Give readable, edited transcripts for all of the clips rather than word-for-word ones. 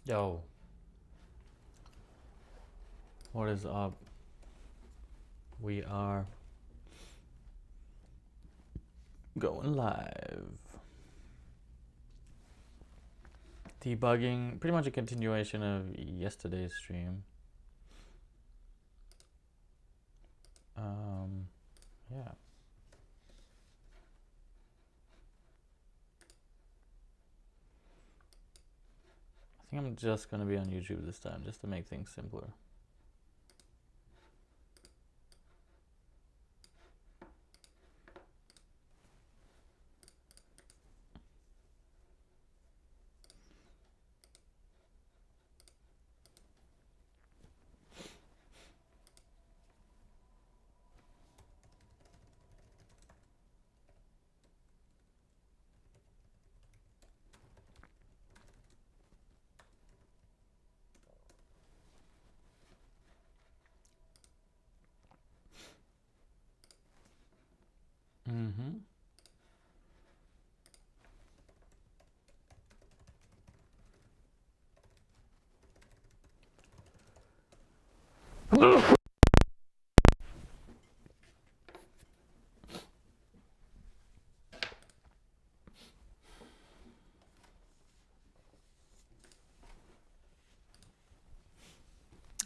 Yo, what is up? We are going live. Debugging, pretty much a continuation of yesterday's stream. Yeah. I think I'm just gonna be on YouTube this time, just to make things simpler. Mm-hmm.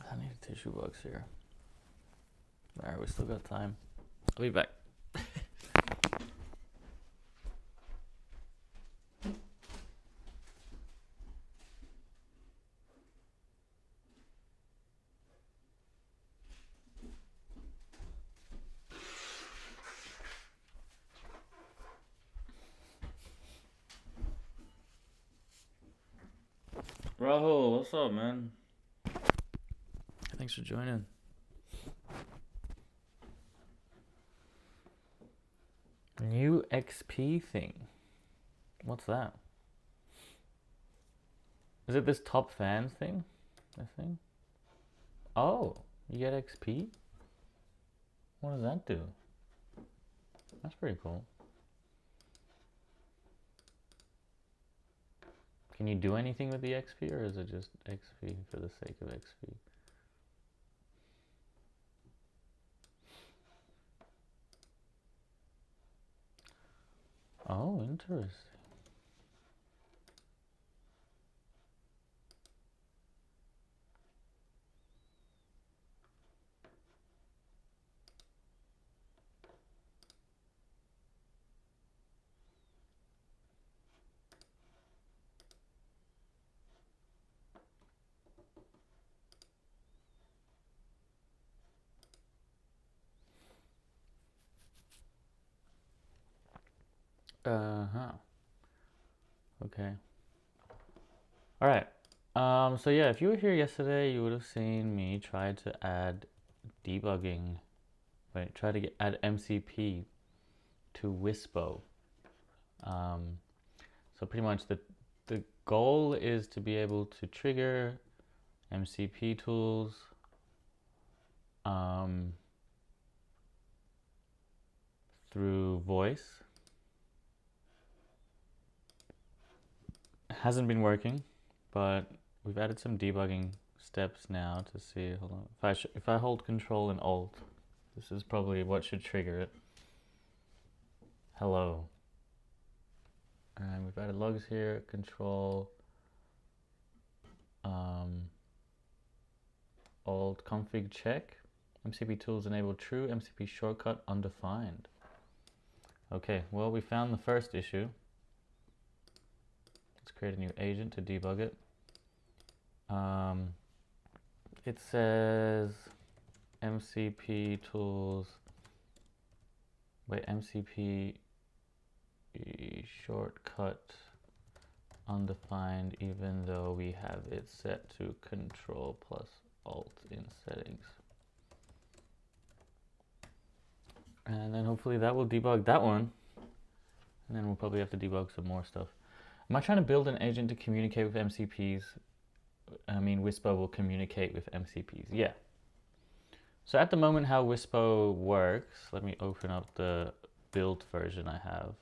I need a tissue box here. Alright, we still got time. I'll be back. Rahul, what's up, man? Thanks for joining. New XP thing. What's that? Is it this top fans thing? I think. Oh, you get XP? What does that do? That's pretty cool. Can you do anything with the XP, or is it just XP for the sake of XP? Oh, interesting. Uh-huh. Okay. All right. So yeah, if you were here yesterday, you would have seen me try to add debugging. Wait, try to add MCP to Wispo. So pretty much the goal is to be able to trigger MCP tools through voice. It hasn't been working, but we've added some debugging steps now to see. Hold on. If I hold Control and Alt, this is probably what should trigger it. Hello. And we've added logs here. Control Alt config check. MCP tools enable true. MCP shortcut undefined. Okay, well, we found the first issue. Let's create a new agent to debug it. It says MCP tools. Wait, MCP shortcut undefined, even though we have it set to Control plus Alt in settings. And then hopefully that will debug that one. And then we'll probably have to debug some more stuff. Am I trying to build an agent to communicate with MCPs? I mean, Wispo will communicate with MCPs. Yeah. So at the moment, how Wispo works, let me open up the build version I have,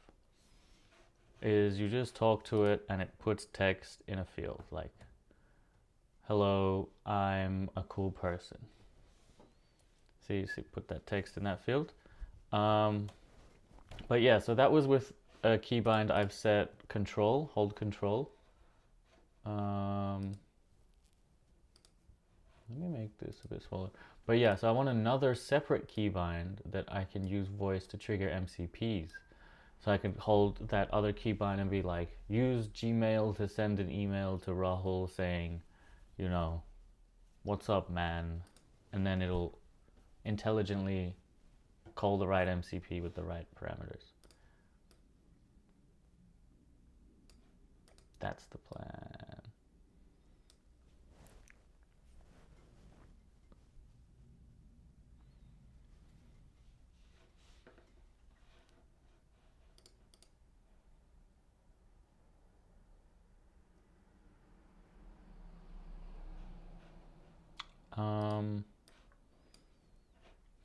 is you just talk to it and it puts text in a field, like hello, I'm a cool person. See, put that text in that field. But yeah, so that was with a keybind. I've set control, hold control. Let me make this a bit smaller. But yeah, so I want another separate keybind that I can use voice to trigger MCPs. So I can hold that other keybind and be like, use Gmail to send an email to Rahul saying, you know, what's up, man? And then it'll intelligently call the right MCP with the right parameters. That's the plan.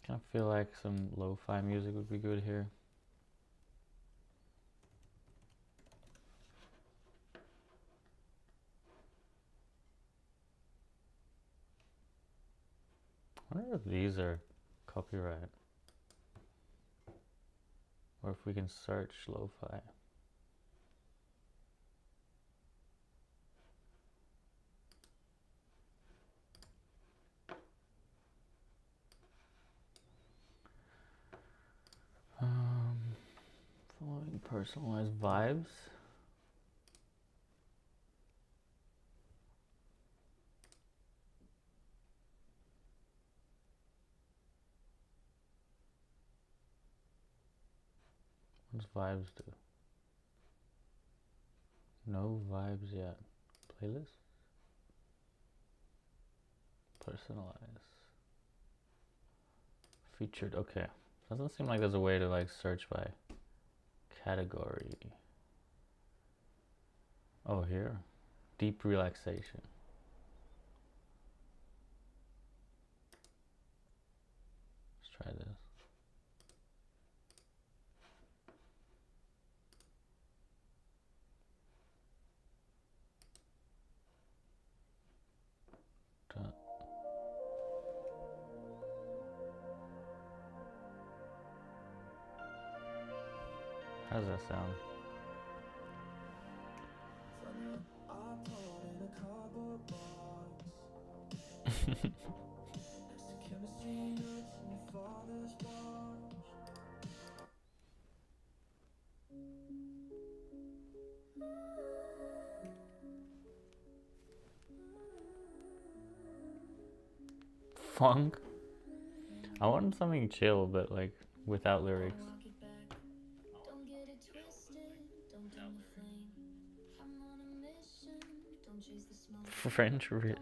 Kind of feel like some lo-fi music would be good here. I wonder if these are copyright, or if we can search lo-fi. Following personalized vibes. What does vibes do? No vibes yet. Playlist? Personalize. Featured. Okay. Doesn't seem like there's a way to like search by category. Oh, here. Deep relaxation. Let's try this. How does that sound? Funk? I want something chill, but like without lyrics. French wrist.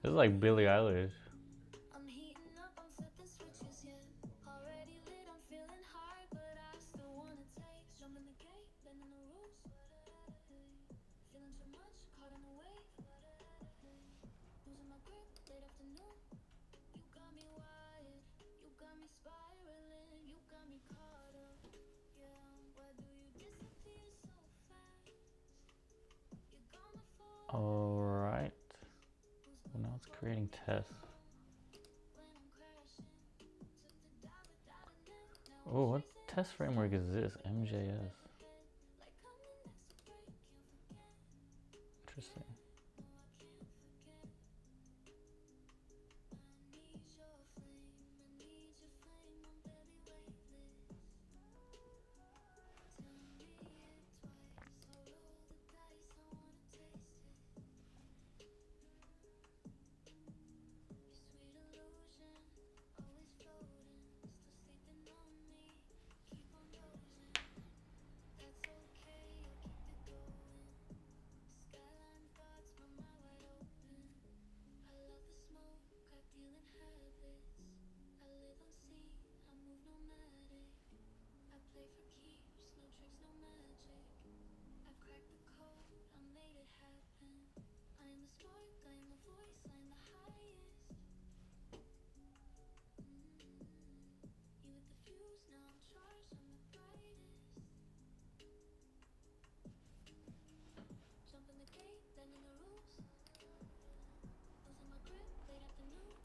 This is like Billie Eilish. Alright. Well, now it's creating tests. Oh, what test framework is this? MJS. Interesting.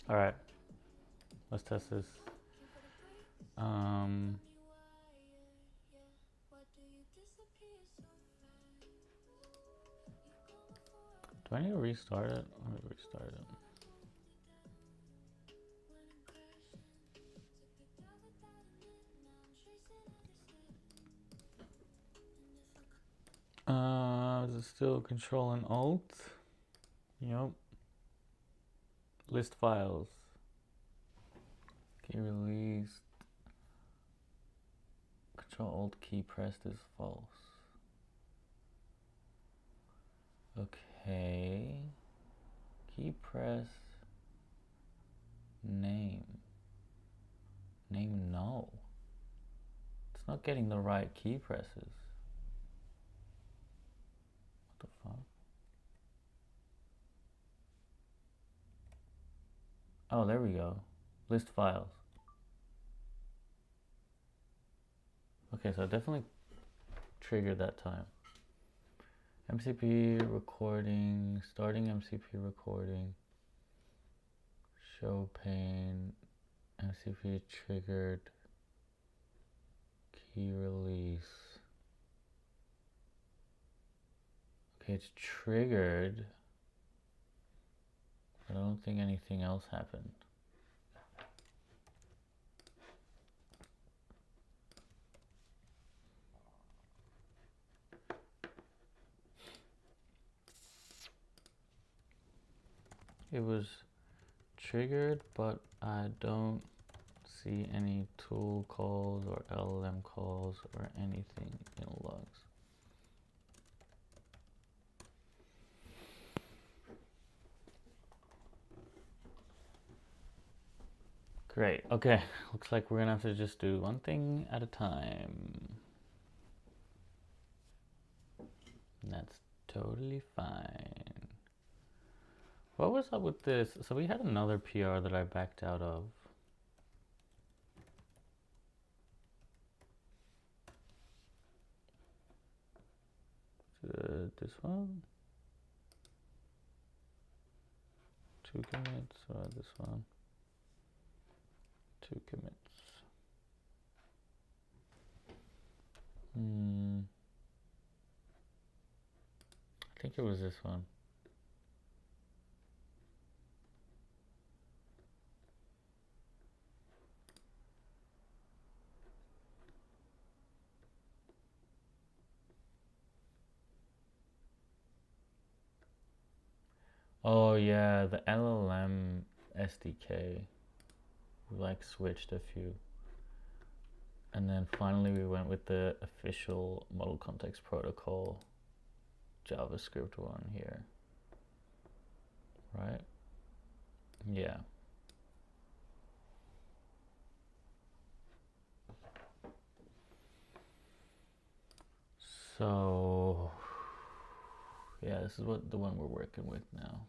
All right, let's test this. Do I need to restart it? Let me restart it. Is it still Control and Alt? Yep. List files. Key released. Control Alt key pressed is false. Okay. Key press. Name. Name no. It's not getting the right key presses. What the fuck? Oh, there we go. List files. Okay, so I definitely triggered that time. MCP recording, starting MCP recording, show pane, MCP triggered, key release. Okay, it's triggered, but I don't think anything else happened. It was triggered, but I don't see any tool calls or LLM calls or anything in logs. Great, okay, looks like we're gonna have to just do one thing at a time. And that's totally fine. What was up with this? So we had another PR that I backed out of. This one? 2 commits, or this one? 2 commits. I think it was this one. Oh yeah, the LLM SDK. We like switched a few. And then finally we went with the official model context protocol JavaScript one here. Right? Yeah. So yeah, this is what the one we're working with now.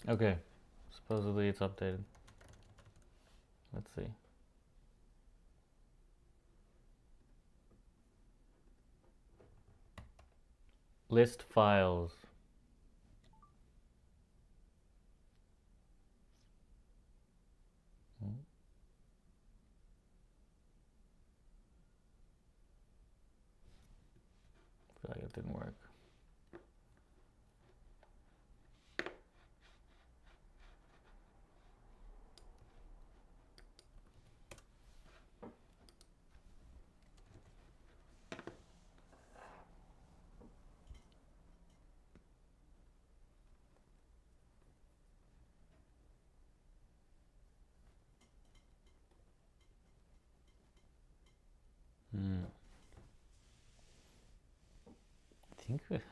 Okay, supposedly it's updated. Let's see. List files. I feel like it didn't work.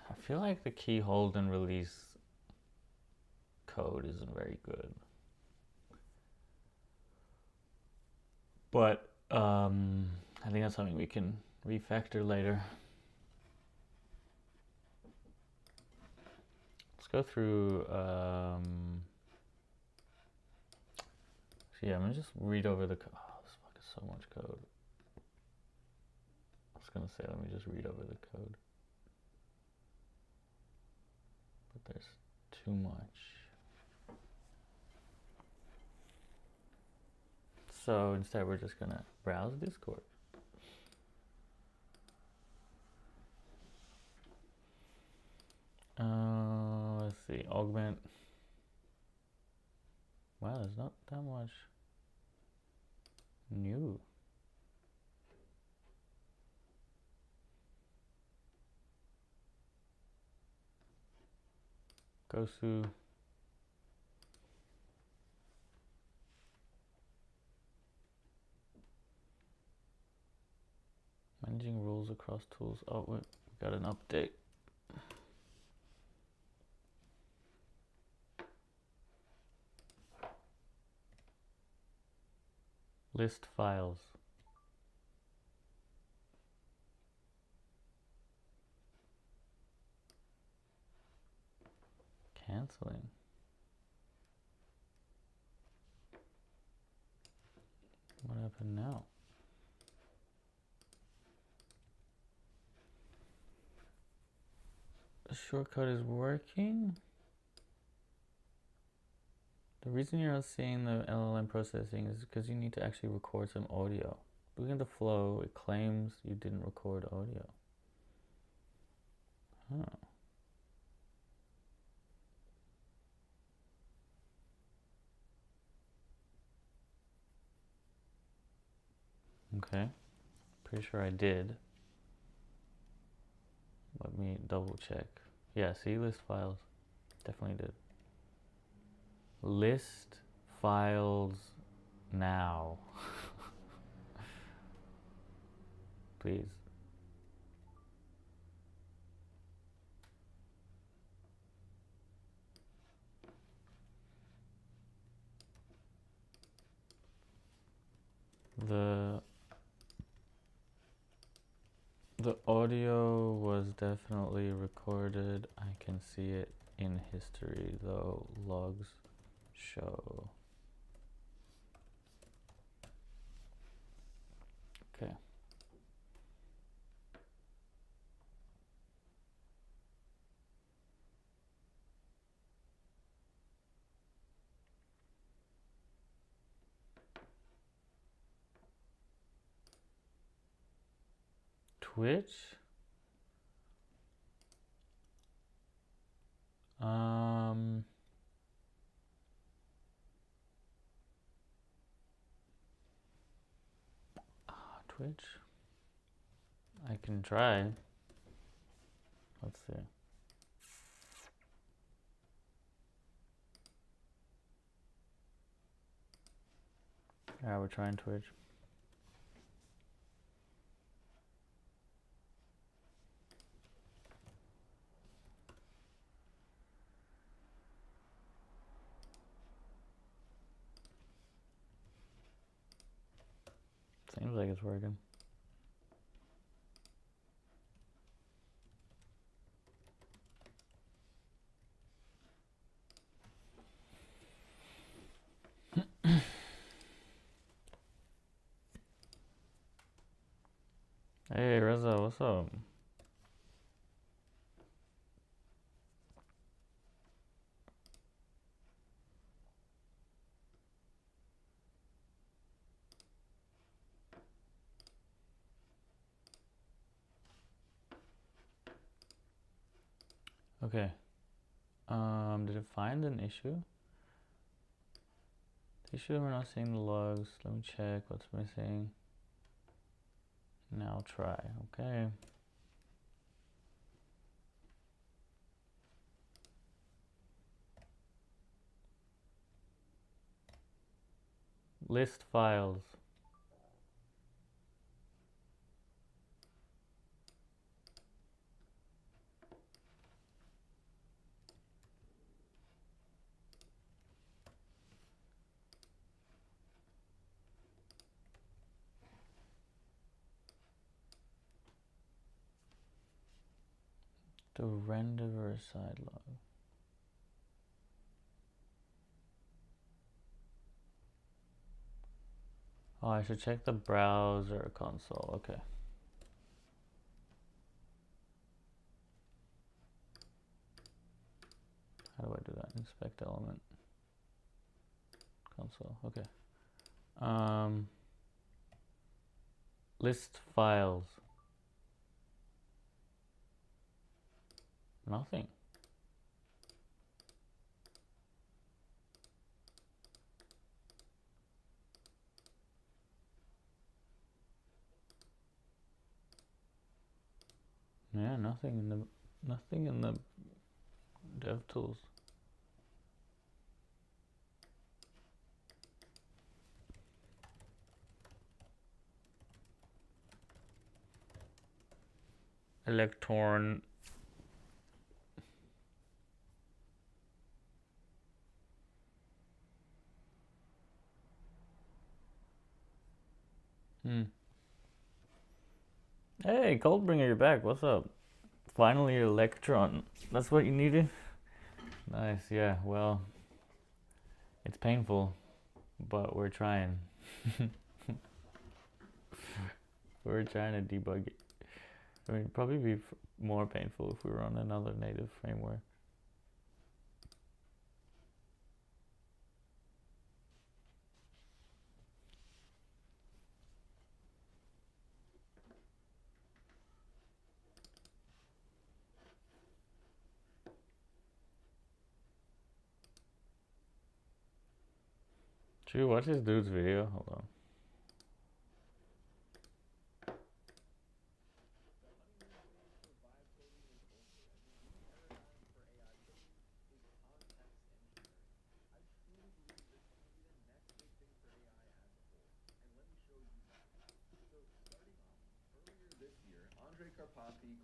I feel like the key hold and release code isn't very good. But I think that's something we can refactor later. Let's go through. So yeah, I'm gonna just read over the code. Oh, this fuck is so much code. I was gonna say, let me just read over the code. But there's too much. So instead we're just gonna browse Discord. Let's see, augment. Wow, there's not that much new. Gosu. Managing rules across tools. Oh, wait, we got an update. List files. Canceling. What happened now? The shortcut is working. The reason you're not seeing the LLM processing is because you need to actually record some audio. Looking at the flow, it claims you didn't record audio. Huh. Okay. Pretty sure I did. Let me double check. Yeah, see, list files. Definitely did. List files now. Please. The audio was definitely recorded. I can see it in history, though logs show. Okay. Twitch? Twitch? I can try. Let's see. Yeah, we're trying Twitch. Seems like it's working. Hey Reza, what's up? Okay. Did it find an issue? The issue we're not seeing the logs. Let me check what's missing. Now try. Okay. List files. The renderer side log. Oh, I should check the browser console. Okay. How do I do that? Inspect element. Console. Okay. List files. Nothing. Yeah, nothing in the dev tools. Electron. Hey, Coldbringer, you're back. What's up? Finally, Electron. That's what you needed? Nice, yeah. Well, it's painful, but we're trying. We're trying to debug it. I mean, it'd probably be more painful if we were on another native framework. Should we watch this dude's video? Hold on.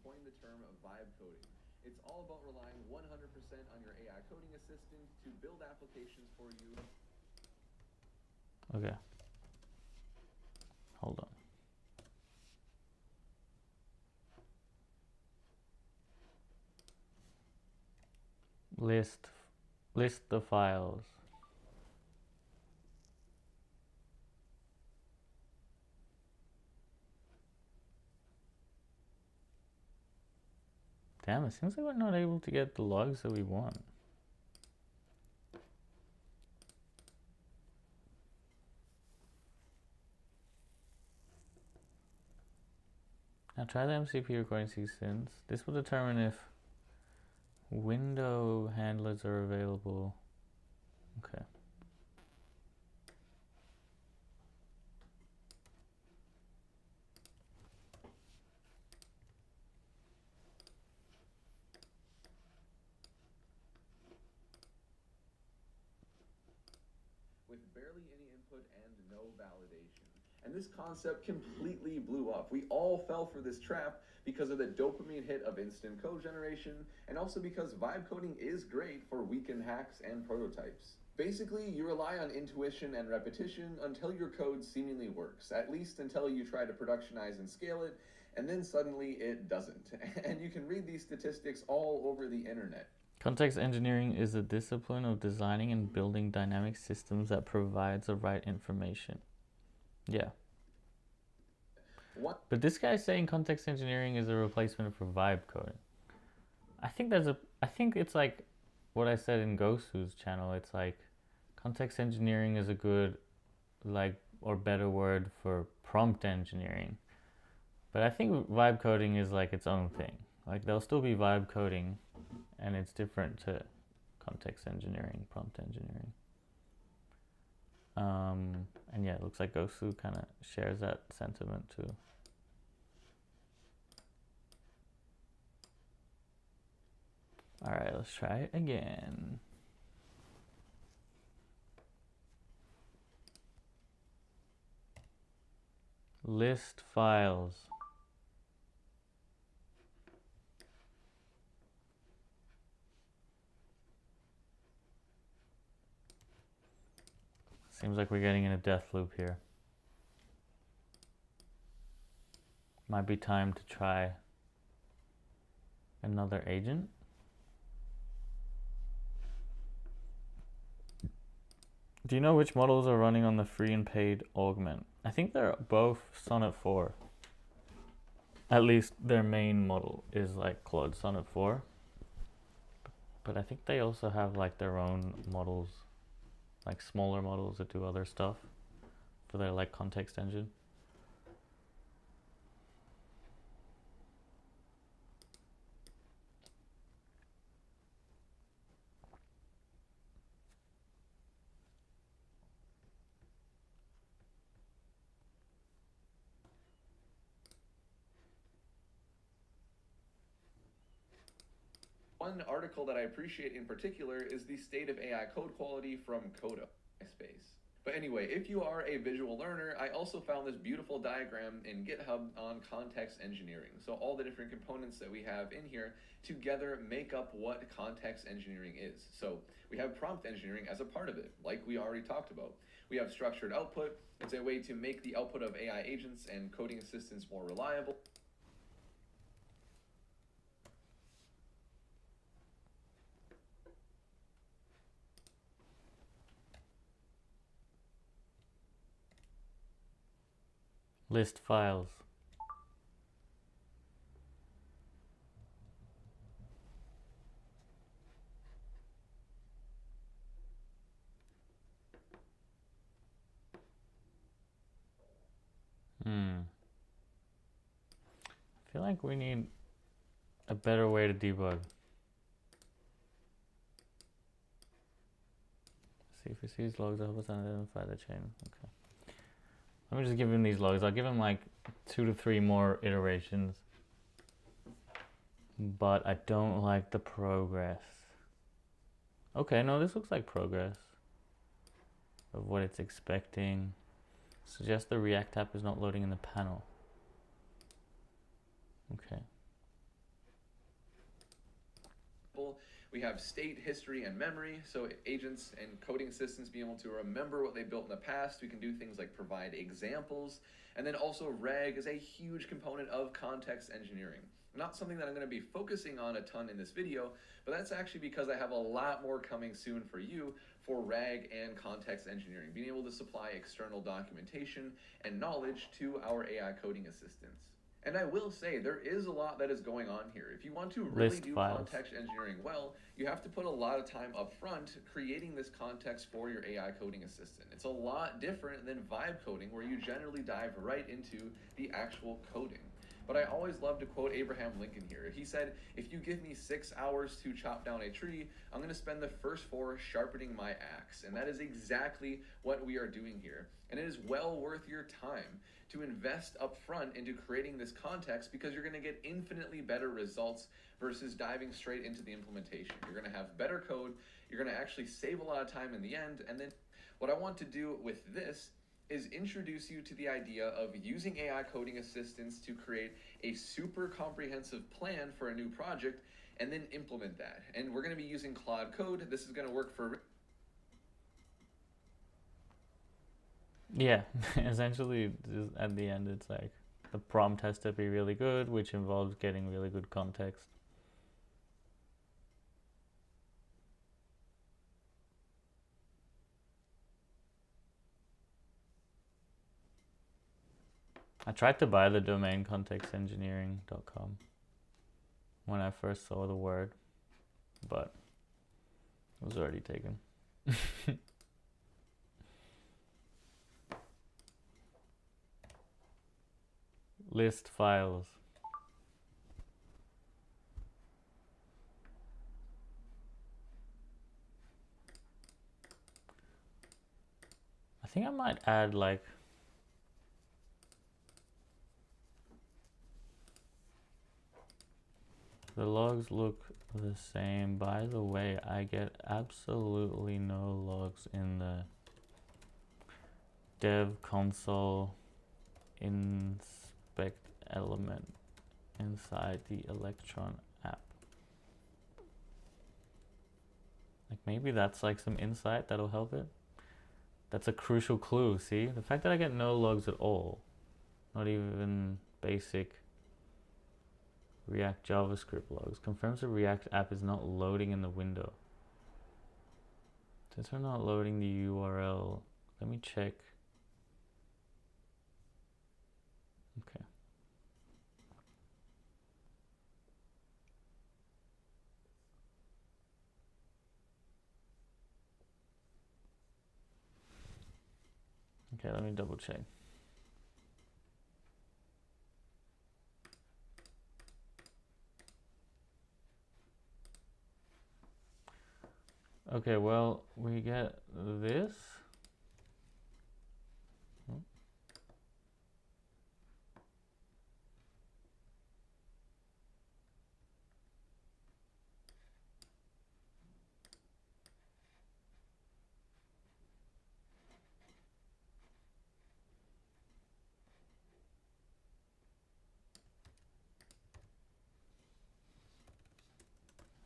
Coined the term of vibe coding. It's all about relying 100% on your AI coding assistant to build applications for you. Okay. Hold on. List the files. Damn, it seems like we're not able to get the logs that we want. Now try the MCP recording sequence. This will determine if window handlers are available. Okay. With barely any input and no validation. And this concept completely blew up. We all fell for this trap because of the dopamine hit of instant code generation, and also because vibe coding is great for weekend hacks and prototypes. Basically, you rely on intuition and repetition until your code seemingly works, at least until you try to productionize and scale it, and then suddenly it doesn't. And you can read these statistics all over the internet. Context engineering is a discipline of designing and building dynamic systems that provides the right information. Yeah. What? But this guy's saying context engineering is a replacement for vibe coding. I think it's like what I said in Gosu's channel. It's like context engineering is a good, like, or better word for prompt engineering. But I think vibe coding is like its own thing. Like, there'll still be vibe coding, and it's different to context engineering, prompt engineering. And yeah, it looks like Gosu kind of shares that sentiment too. All right, let's try it again. List files. Seems like we're getting in a death loop here. Might be time to try another agent. Do you know which models are running on the free and paid augment? I think they're both Sonnet 4. At least their main model is like Claude Sonnet 4. But I think they also have like their own models, like smaller models that do other stuff for their like context engine. One article that I appreciate in particular is the State of AI Code Quality from Coda Space. But anyway, if you are a visual learner, I also found this beautiful diagram in GitHub on context engineering. So all the different components that we have in here together make up what context engineering is. So we have prompt engineering as a part of it, like we already talked about. We have structured output. It's a way to make the output of AI agents and coding assistants more reliable. List files. I feel like we need a better way to debug. See if it sees logs, help us identify the chain. Okay. Let me just give him these logs. I'll give him like 2 to 3 more iterations. But I don't like the progress. Okay, no, this looks like progress of what it's expecting. Suggest the React app is not loading in the panel. Okay. We have state, history, and memory, so agents and coding assistants being able to remember what they built in the past. We can do things like provide examples, and then also RAG is a huge component of context engineering. Not something that I'm going to be focusing on a ton in this video, but that's actually because I have a lot more coming soon for you for RAG and context engineering, being able to supply external documentation and knowledge to our AI coding assistants. And I will say, there is a lot that is going on here. If you want to really List do files. context engineering well, you have to put a lot of time up front creating this context for your AI coding assistant. It's a lot different than vibe coding, where you generally dive right into the actual coding. But I always love to quote Abraham Lincoln here. He said, "If you give me 6 hours to chop down a tree, I'm going to spend the first 4 sharpening my axe." And that is exactly what we are doing here. And it is well worth your time to invest up front into creating this context, because you're going to get infinitely better results versus diving straight into the implementation. You're going to have better code. You're going to actually save a lot of time in the end. And then what I want to do with this is introduce you to the idea of using AI coding assistants to create a super comprehensive plan for a new project and then implement that. And we're going to be using Claude Code. This is going to work for... Yeah, essentially at the end it's like the prompt has to be really good, which involves getting really good context. I tried to buy the domain contextengineering.com when I first saw the word, but it was already taken. List files. I think I might add like the logs look the same. By the way, I get absolutely no logs in the dev console inspect element inside the Electron app. Like maybe that's like some insight that'll help it. That's a crucial clue, see? The fact that I get no logs at all, not even basic React JavaScript logs, confirms the React app is not loading in the window. Since we're not loading the URL, let me check Okay. Okay, let me double check. Okay, well, we get this.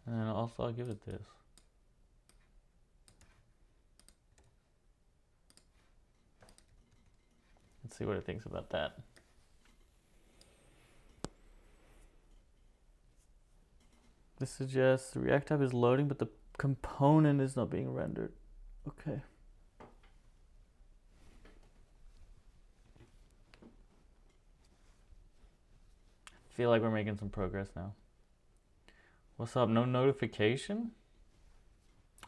And also I'll give it this. Let's see what it thinks about that. This suggests the React app is loading, but the component is not being rendered. Okay. Feel like we're making some progress now. What's up? No notification?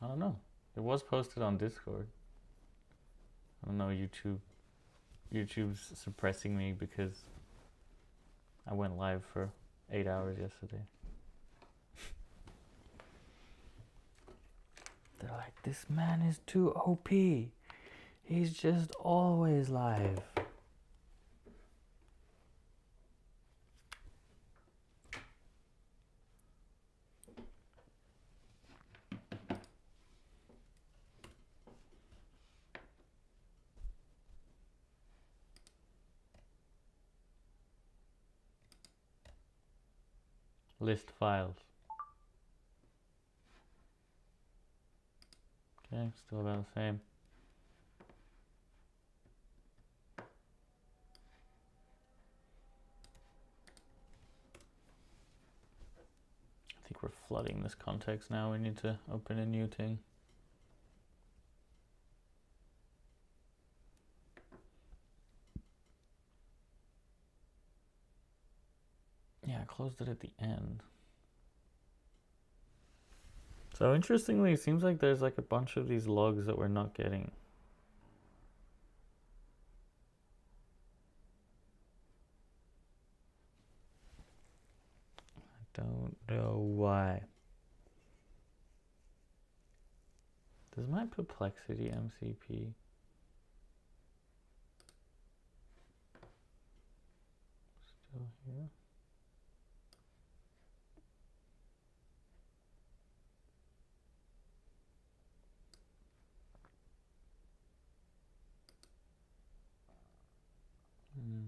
I don't know. It was posted on Discord. I don't know, YouTube's suppressing me because I went live for 8 hours yesterday. They're like, this man is too OP. He's just always live. List files. Okay, still about the same. I think we're flooding this context now. We need to open a new thing. Yeah, I closed it at the end. So interestingly, it seems like there's like a bunch of these logs that we're not getting. I don't know why. Does my perplexity MCP still here? Hmm.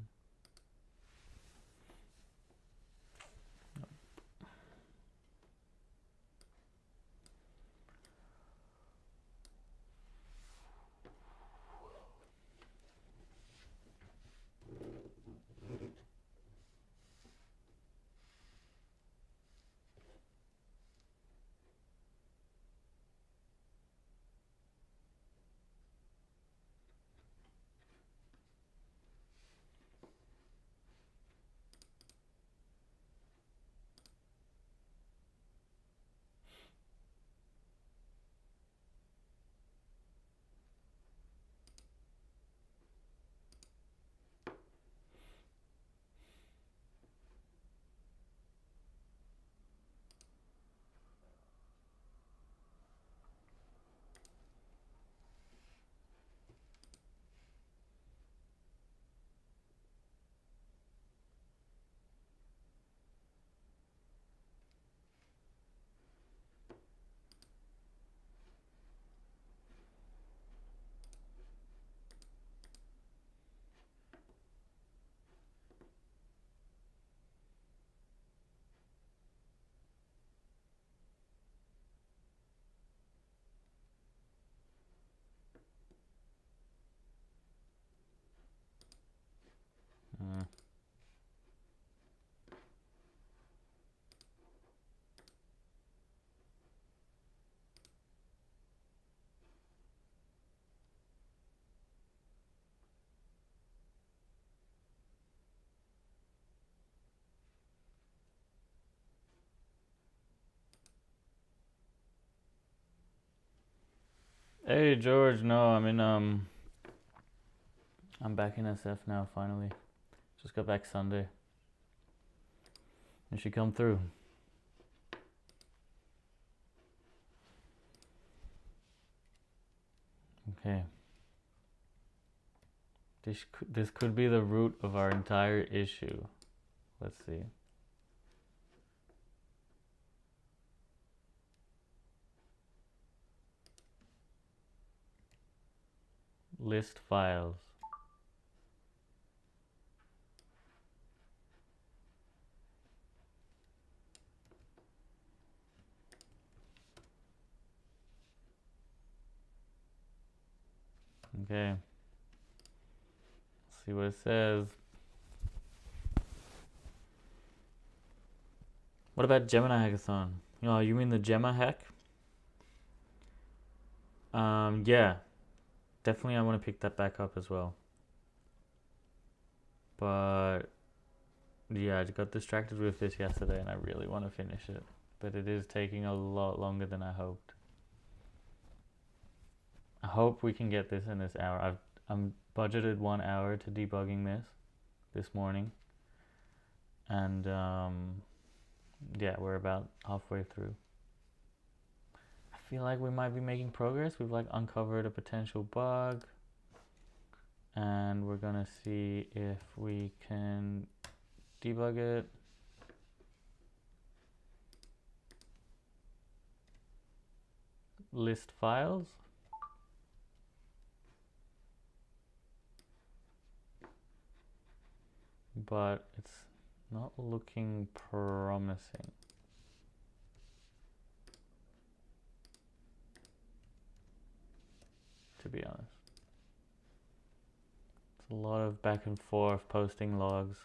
Hey George, no, I'm back in SF now finally. Just got back Sunday. You should come through. Okay. This could be the root of our entire issue. Let's see. List files. Okay. Let's see what it says. What about Gemini Hackathon? Oh, you mean the Gemma hack? Yeah. Definitely I want to pick that back up as well. But yeah, I got distracted with this yesterday and I really want to finish it. But it is taking a lot longer than I hoped. I hope we can get this in this hour. I'm budgeted 1 hour to debugging this morning. And yeah, we're about halfway through. I feel like we might be making progress. We've like uncovered a potential bug. And we're gonna see if we can debug it. List files. But it's not looking promising. To be honest. It's a lot of back and forth posting logs.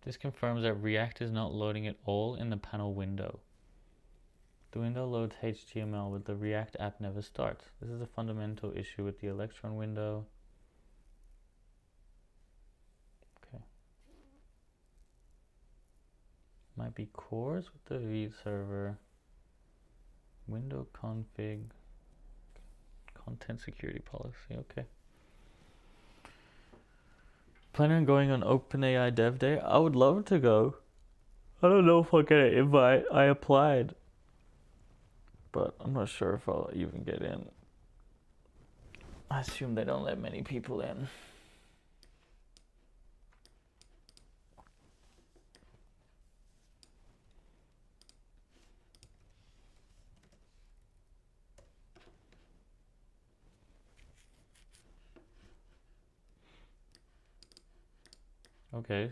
This confirms that React is not loading it all in the panel window. The window loads HTML, but the React app never starts. This is a fundamental issue with the Electron window. Okay. Might be cores with the V server. Window config. Content security policy, okay. Planning on going on OpenAI Dev Day? I would love to go. I don't know if I'll get an invite. I applied. But I'm not sure if I'll even get in. I assume they don't let many people in. Okay,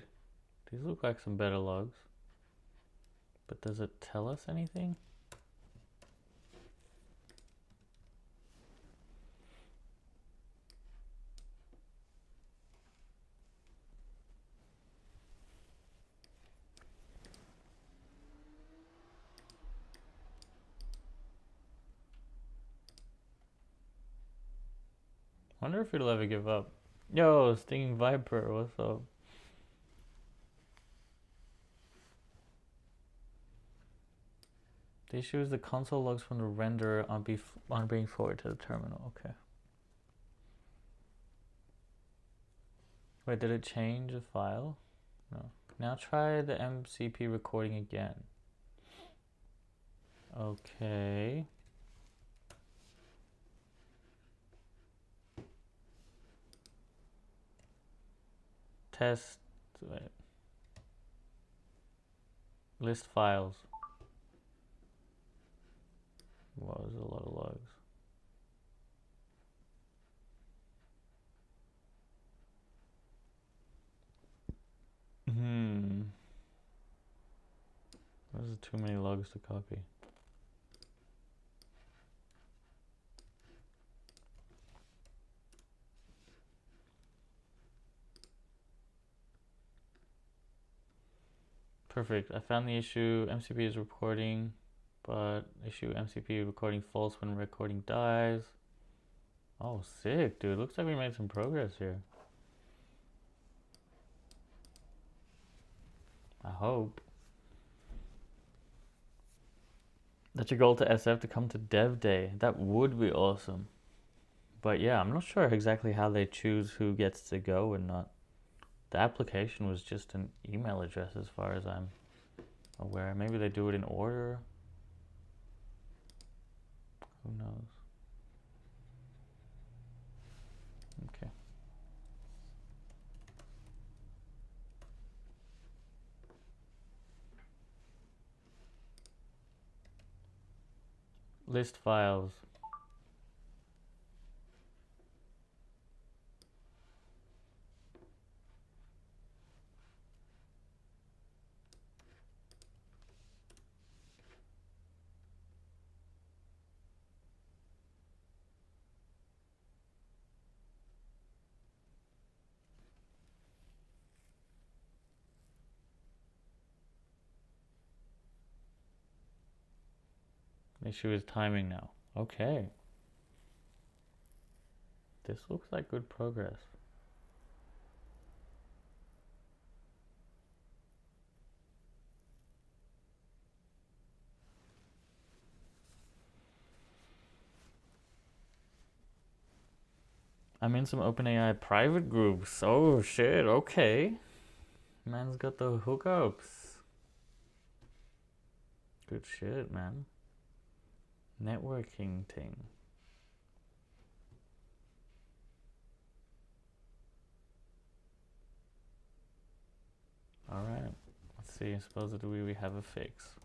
these look like some better logs. But does it tell us anything? Wonder if it'll ever give up. Yo, Stinging Viper, what's up? The issue is the console logs from the renderer aren't being forwarded to the terminal. Okay. Wait, did it change the file? No. Now try the MCP recording again. Okay. Test. Wait. List files. Wow, there's a lot of logs. Those are too many logs to copy. Perfect. I found the issue. MCP is recording, but issue MCP recording false when recording dies. Oh, sick, dude. Looks like we made some progress here. hope. That's your goal to SF to come to Dev Day. That would be awesome. But yeah, I'm not sure exactly how they choose who gets to go and not. The application was just an email address as far as I'm aware. Maybe they do it in order. Who knows? Okay. List files. Issue is timing now. Okay. This looks like good progress. I'm in some OpenAI private groups. Oh shit, okay. Man's got the hookups. Good shit, man. Networking thing. Alright. Let's see, supposedly we have a fix.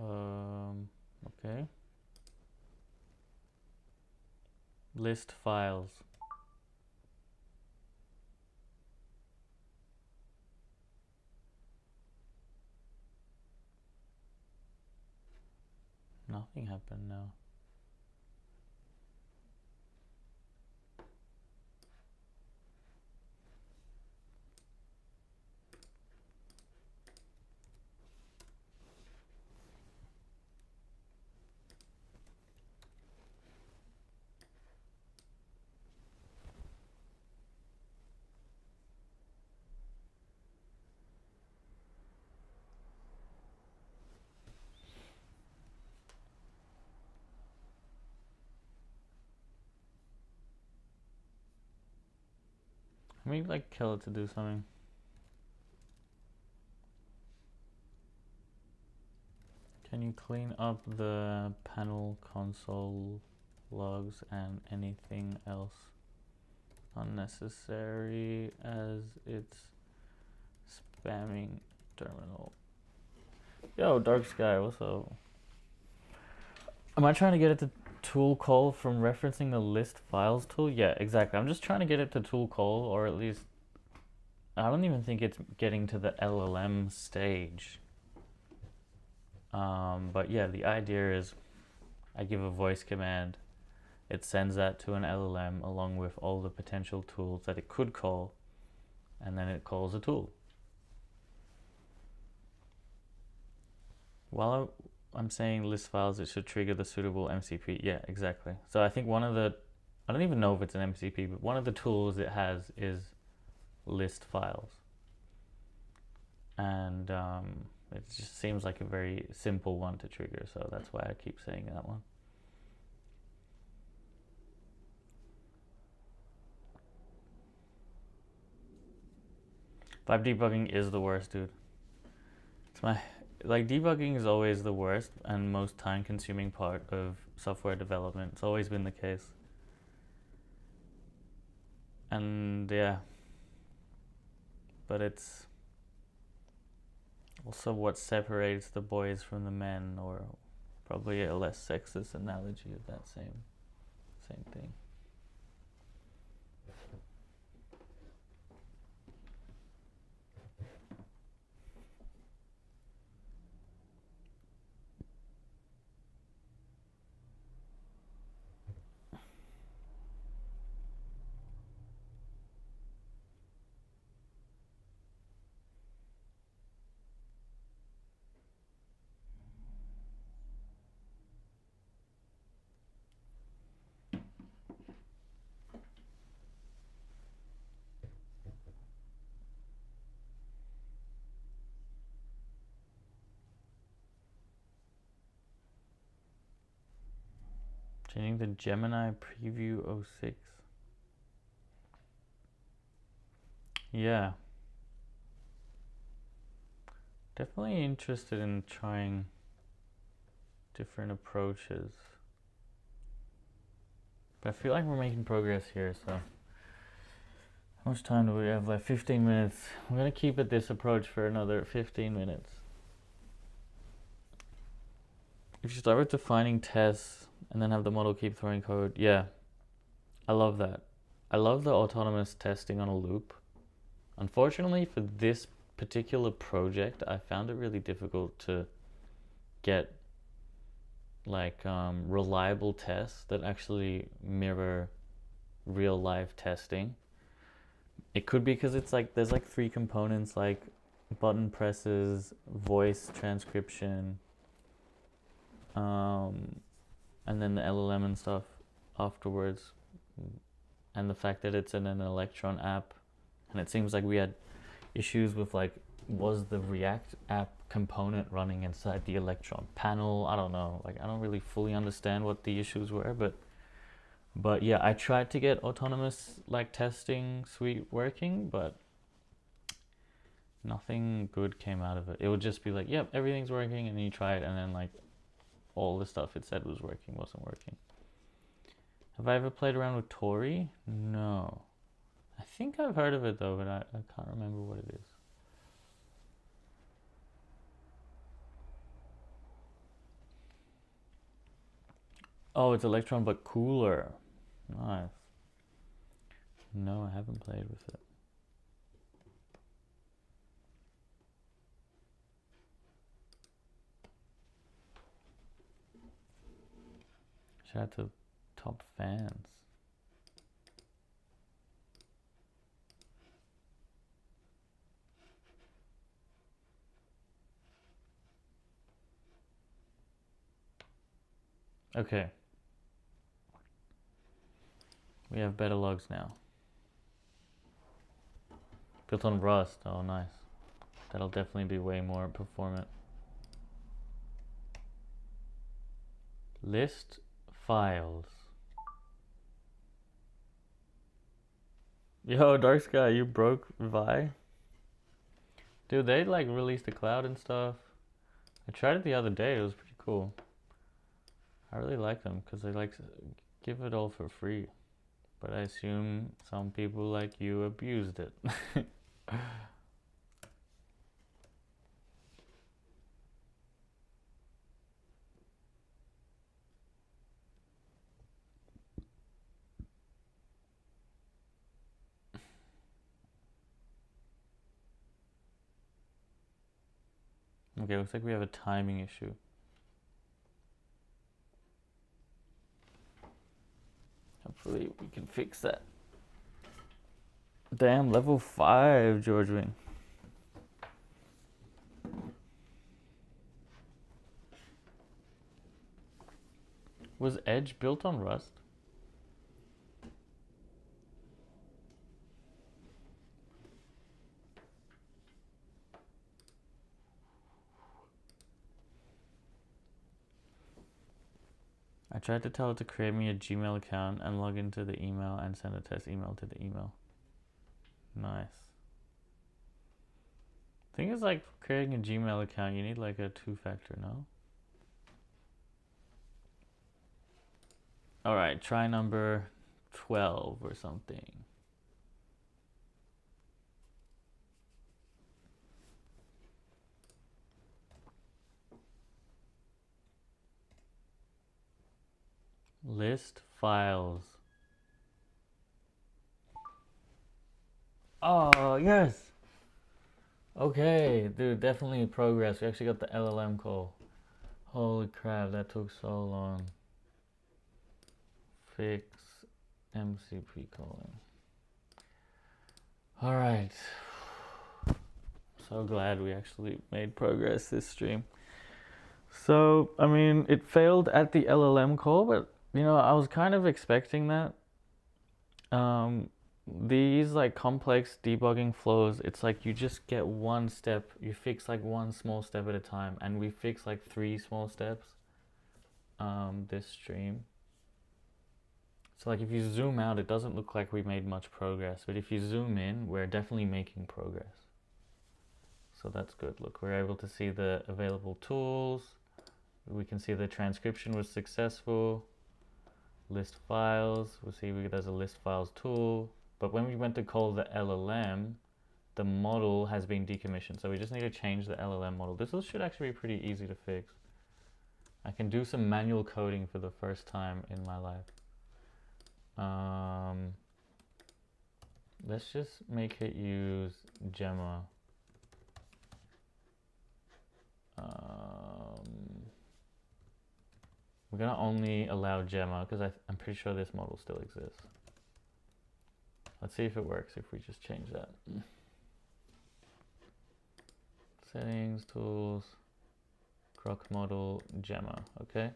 Okay. List files. Nothing happened now. Maybe like kill it to do something. Can you clean up the panel console logs and anything else unnecessary as it's spamming terminal? Yo, Dark Sky, what's up? Am I trying to get it to tool call from referencing the list files tool? Yeah, exactly. I'm just trying to get it to tool call, or at least I don't even think it's getting to the LLM stage. But yeah, the idea is I give a voice command, it sends that to an LLM along with all the potential tools that it could call, and then it calls a tool. While I'm saying list files, it should trigger the suitable MCP. Yeah, exactly. So I think one of the, I don't even know if it's an MCP, but one of the tools it has is list files. And it just seems like a very simple one to trigger, so that's why I keep saying that one. Vibe debugging is the worst, dude. It's my, like, debugging is always the worst and most time consuming part of software development. It's always been the case. And yeah, but it's also what separates the boys from the men, or probably a less sexist analogy of that same thing. Changing the Gemini Preview 06. Yeah. Definitely interested in trying different approaches. But I feel like we're making progress here, so how much time do we have left? 15 minutes. I'm gonna keep at this approach for another 15 minutes. If you start with defining tests and then have the model keep throwing code, yeah, I love that. I love the autonomous testing on a loop. Unfortunately, for this particular project, I found it really difficult to get reliable tests that actually mirror real life testing. It could be because it's like there's like 3 components, like button presses, voice transcription, and then the LLM and stuff afterwards, and the fact that it's in an Electron app, and it seems like we had issues with like, was the React app component running inside the Electron panel? I don't know, like I don't really fully understand what the issues were, but yeah, I tried to get autonomous like testing suite working, but nothing good came out of it. It would just be like, yep, everything's working, and then you try it, and then like all the stuff it said was working wasn't working. Have I ever played around with Tori? No. I think I've heard of it though, but I can't remember what it is. Oh, it's Electron but cooler. Nice. No, I haven't played with it. Shout out to top fans. Okay. We have better logs now. Built on Rust. Oh, nice. That'll definitely be way more performant. List files. Yo, Dark Sky, you broke Vi? Dude, they like released the cloud and stuff. I tried it the other day. It was pretty cool. I really like them because they like give it all for free. But I assume some people like you abused it. Okay, looks like we have a timing issue. Hopefully we can fix that. Damn, level 5, George Wing. Was Edge built on Rust? I tried to tell it to create me a Gmail account and log into the email and send a test email to the email. Nice. Thing is, like, creating a Gmail account, you need like a 2-factor, no? Alright, try number 12 or something. List files. Oh, yes! Okay, dude, definitely progress. We actually got the LLM call. Holy crap, that took so long. Fix MCP calling. Alright. So glad we actually made progress this stream. So, I mean, it failed at the LLM call, but, you know, I was kind of expecting that. These, like, complex debugging flows, it's like you just get one step, you fix, like, one small step at a time, and we fix, like, 3 small steps this stream. So like if you zoom out, it doesn't look like we made much progress, but if you zoom in, we're definitely making progress. So that's good. Look, we're able to see the available tools. We can see the transcription was successful. List files, we'll see there's a list files tool. But when we went to call the LLM, the model has been decommissioned. So we just need to change the LLM model. This should actually be pretty easy to fix. I can do some manual coding for the first time in my life. Let's just make it use Gemma. We're gonna only allow Gemma because I'm pretty sure this model still exists. Let's see if it works if we just change that. Settings, tools, Grok model, Gemma, okay?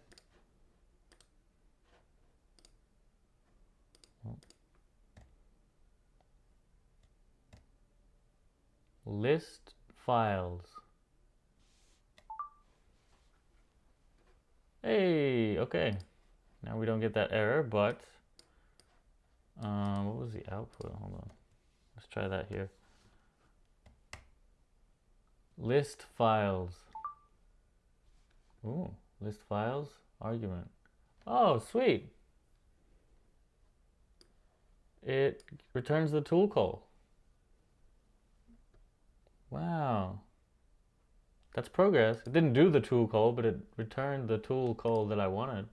List files. Hey, okay. Now we don't get that error, but what was the output? Hold on. Let's try that here. List files. Ooh, list files, argument. Oh, sweet. It returns the tool call. Wow. That's progress. It didn't do the tool call, but it returned the tool call that I wanted.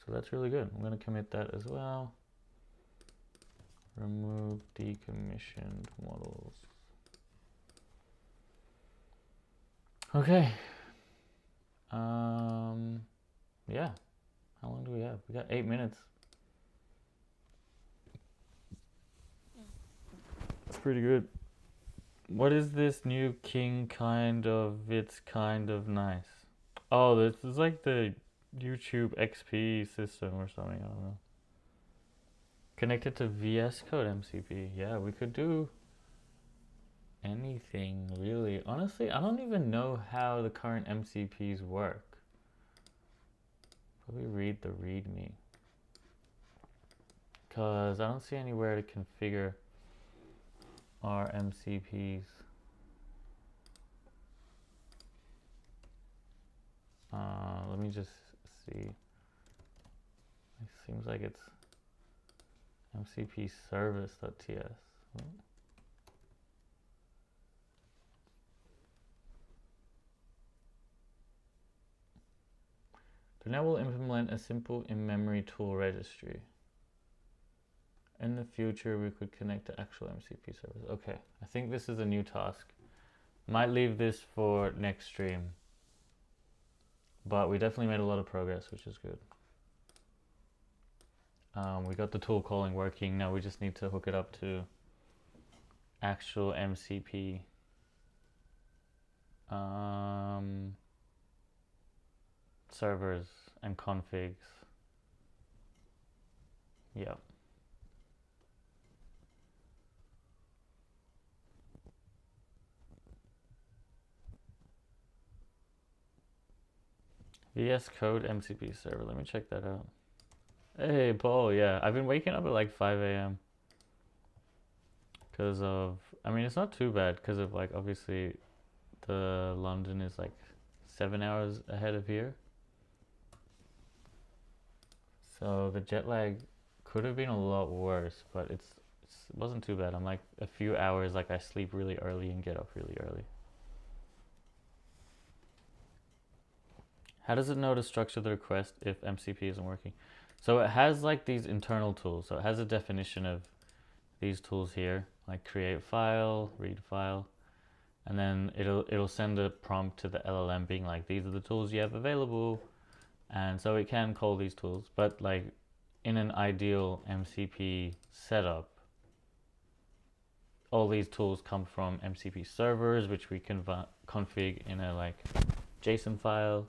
So that's really good. I'm going to commit that as well. Remove decommissioned models. Okay. Yeah. How long do we have? We got 8 minutes. That's pretty good. What is this new king kind of? It's kind of nice. Oh, this is like the YouTube XP system or something. I don't know. Connected to VS Code MCP. Yeah, we could do anything really. Honestly, I don't even know how the current MCPs work. Probably read the README. Because I don't see anywhere to configure our MCPs. Let me just see. It seems like it's MCP service.ts. So now we'll implement a simple in-memory tool registry. In the future, we could connect to actual MCP servers. Okay, I think this is a new task. Might leave this for next stream. But we definitely made a lot of progress, which is good. We got the tool calling working. Now we just need to hook it up to actual MCP. Servers and configs. Yep. VS Code MCP server. Let me check that out. Hey, Paul. Yeah, I've been waking up at like 5 a.m. because of, I mean, it's not too bad because of like, obviously, the London is like 7 hours ahead of here. So the jet lag could have been a lot worse, but it wasn't too bad. I'm like a few hours, like I sleep really early and get up really early. How does it know to structure the request if MCP isn't working? So it has like these internal tools. So it has a definition of these tools here, like create file, read file, and then it'll send a prompt to the LLM being like, these are the tools you have available. And so it can call these tools, but like in an ideal MCP setup, all these tools come from MCP servers, which we can config in a like JSON file.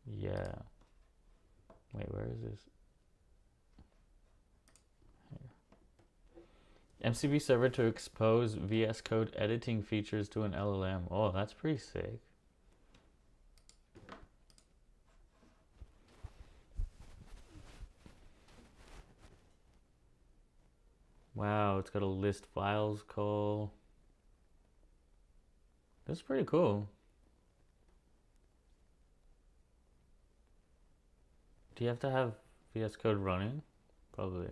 Yeah. Wait, where is this? Here. MCP server to expose VS Code editing features to an LLM. Oh, that's pretty sick. Wow, it's got a list files call. This is pretty cool. Do you have to have VS Code running? Probably.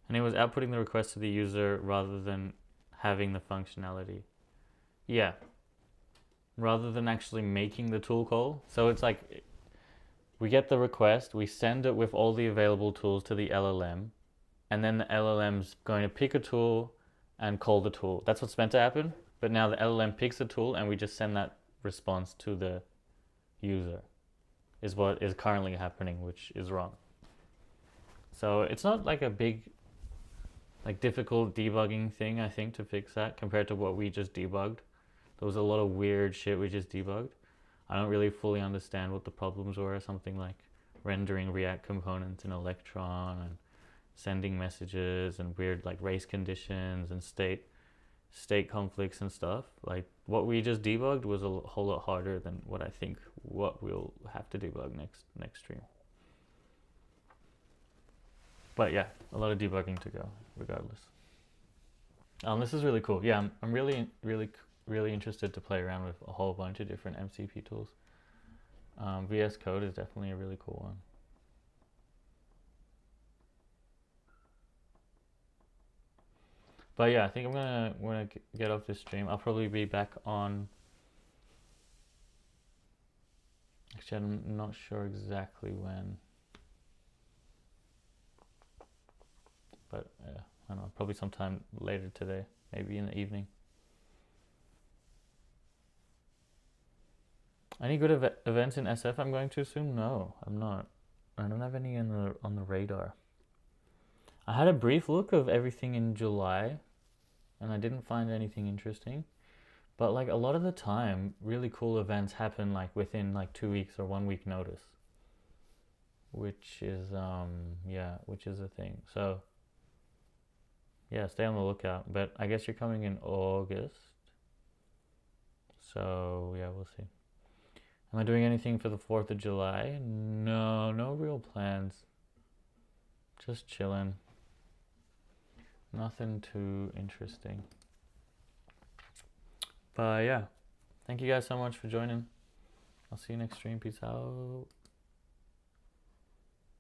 And it was outputting the request to the user rather than having the functionality. Yeah. Rather than actually making the tool call. So it's like we get the request, we send it with all the available tools to the LLM, and then the LLM's going to pick a tool and call the tool. That's what's meant to happen. But now the LLM picks a tool and we just send that response to the user, is what is currently happening, which is wrong. So it's not like a big, like difficult debugging thing, I think, to fix that compared to what we just debugged. There was a lot of weird shit we just debugged. I don't really fully understand what the problems were. Something like rendering React components in Electron and sending messages and weird like race conditions and state conflicts and stuff. Like what we just debugged was a whole lot harder than what I think what we'll have to debug next stream. But yeah, a lot of debugging to go regardless. This is really cool. Yeah, I'm really interested to play around with a whole bunch of different MCP tools. VS Code is definitely a really cool one. But yeah, I think I'm gonna get off this stream. I'll probably be back on. Actually, I'm not sure exactly when. But yeah, I don't know. Probably sometime later today, maybe in the evening. Any good events in SF I'm going to soon? No, I'm not. I don't have any on the radar. I had a brief look of everything in July, and I didn't find anything interesting. But like a lot of the time, really cool events happen like within like 2 weeks or 1 week notice, which is which is a thing. So yeah, stay on the lookout. But I guess you're coming in August, so yeah, we'll see. Am I doing anything for the 4th of July? No, no real plans. Just chilling. Nothing too interesting. But yeah, thank you guys so much for joining. I'll see you next stream. Peace out.